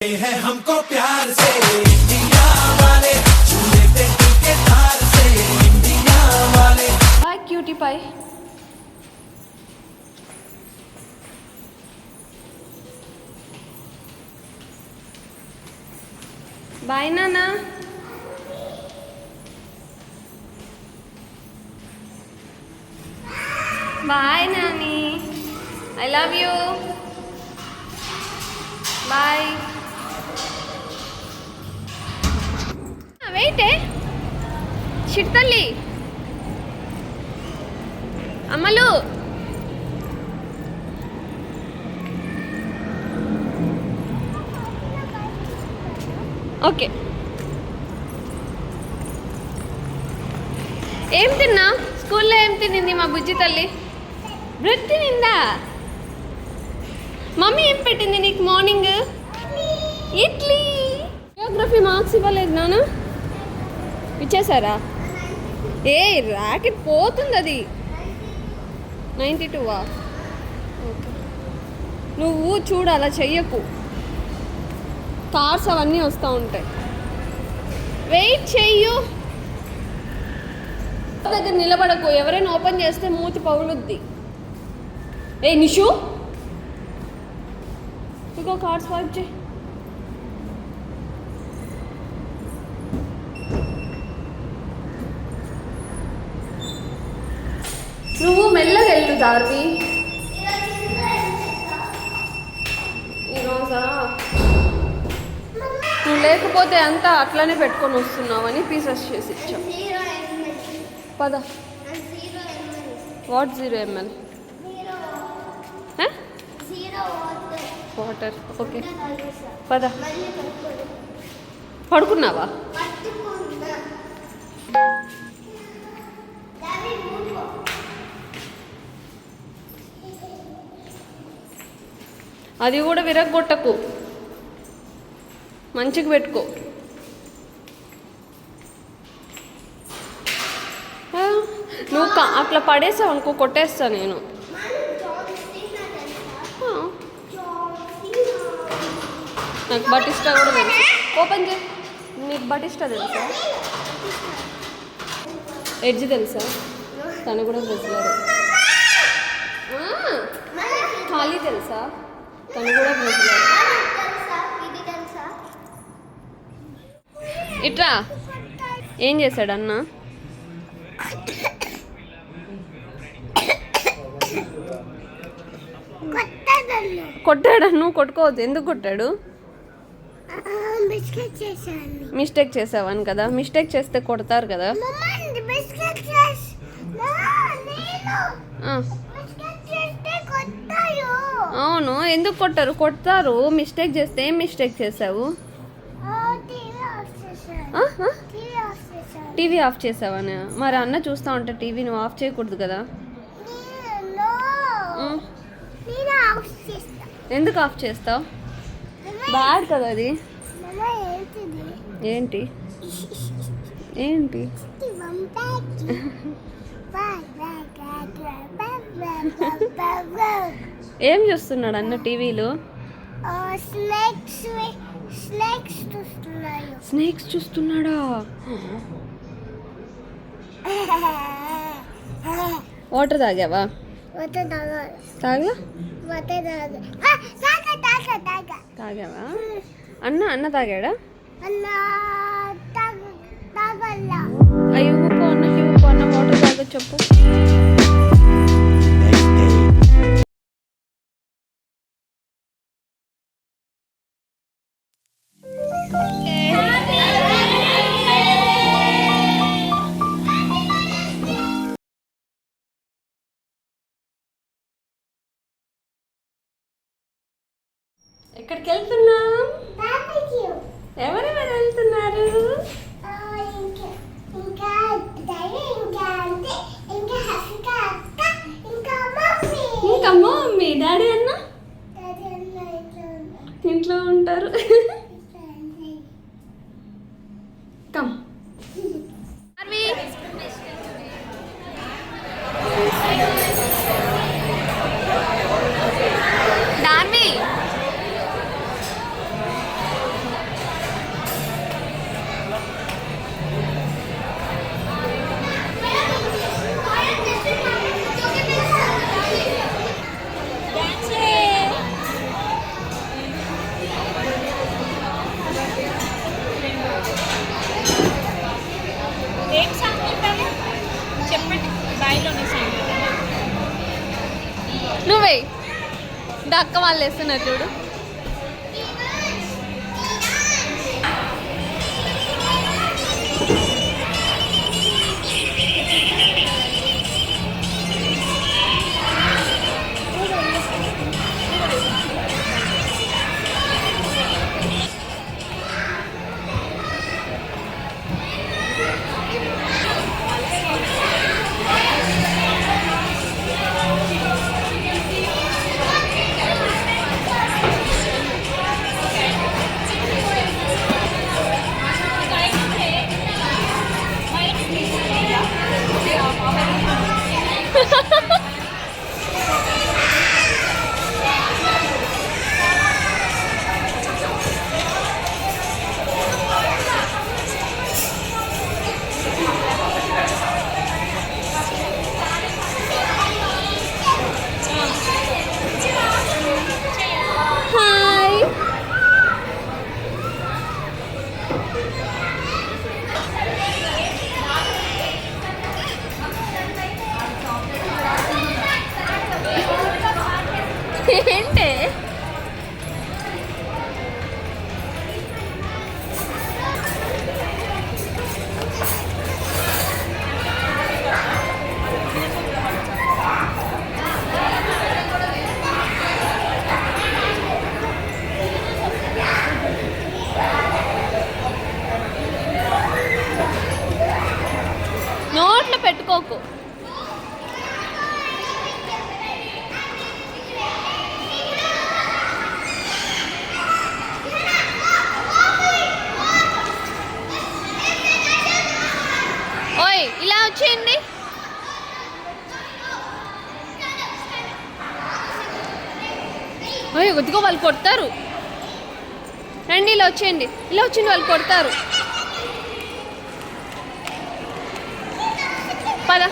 है हमको प्यार से इंडिया वाले झूले पे दिल के तार से इंडिया वाले हाय क्यूटी पाई बाय नाना बाय नानी I love you bye wait చిట్టల్లి అమ్మలు ఓకే ఏం తిన్నా స్కూల్లో ఏం తినింది మా బుజ్జి తల్లి బ్రెడ్ తినిందా మమ్మీ ఏం పెట్టింది నీకు మార్నింగ్ ఇడ్లీ జియోగ్రఫీ మార్క్స్ ఇవ్వలేదు నాన్న ఇచ్చేసారా ఏ ర్యాకెట్ పోతుంది అది 92వా ఓకే నువ్వు చూడు అలా చెయ్యకు కార్స్ అవన్నీ వస్తూ ఉంటాయి వెయిట్ చెయ్యు దగ్గర నిలబడకు ఎవరైనా ఓపెన్ చేస్తే మూతి పగులుద్ది ఏ నిషు ఇంకో కార్డ్ స్వైప్ చేయి నువ్వు మెల్లగా వెళ్ళు దార్వి ఈరోజా నువ్వు లేకపోతే అంతా అట్లనే పెట్టుకొని వస్తున్నావని పీసెస్ చేసి ఇచ్చావు పద వాట్ 0 ml వాటర్ ఓకే పద పడుకున్నావా అది కూడా విరగొట్టకు మంచిగా పెట్టుకో నువ్వు అట్లా పడేసావు అనుకో కొట్టేస్తా నేను నాకు బటిస్టా కూడా తెలుసు ఓపెన్ చే నీకు బటిస్టా తెలుసా ఎడ్జ్ తెలుసా తను కూడా బ్రెజిలర్ ఖాళీ తెలుసా తను కూడా బ్రెజిలర్ ఇట్రా ఏం చేశాడు అన్న కొట్టాడు నువ్వు కొట్టుకోవద్దు ఎందుకు కొట్టాడు మిస్టేక్ చేసావని కదా మిస్టేక్ చేస్తే కొడతారు కదా అవును ఎందుకు కొట్టారు కొడతారు మిస్టేక్ చేస్తే ఏం మిస్టేక్ చేసావు టీవీ ఆఫ్ చేసావని మరి అన్న చూస్తా ఉంటే టీవీ నువ్వు ఆఫ్ చేయకూడదు కదా ఎందుకు ఆఫ్ చేస్తావు బ్యాడ్ కదా అది ఏంటి ఏంటి ఏం చూస్తున్నాడు అన్న టీవీలో స్నేక్స్ చూస్తున్నాడా వాటర్ తాగావా తాగా తాగావా అన్న తాగాడా అయ్యో అన్నకి అన్న వాటర్ తాగ చెప్పు ఎక్కడికి వెళ్తున్నాం ఎవరెవరు వెళ్తున్నారు ఇంకా మమ్మీ డాడీ అన్న ఇంట్లో ఉంటారు కమ్ అక్క వాళ్ళు వేస్తున్నారు చూడు. హాయ్. ఏంటి నోట్లో పెట్టుకోకు. ఓయ్ ఇలా వచ్చేయండి. ఓయ్ కొద్దిగా వాళ్ళు కొడతారు. రండి ఇలా వచ్చేయండి. ఇలా వచ్చింది వాళ్ళు కొడతారు. పద.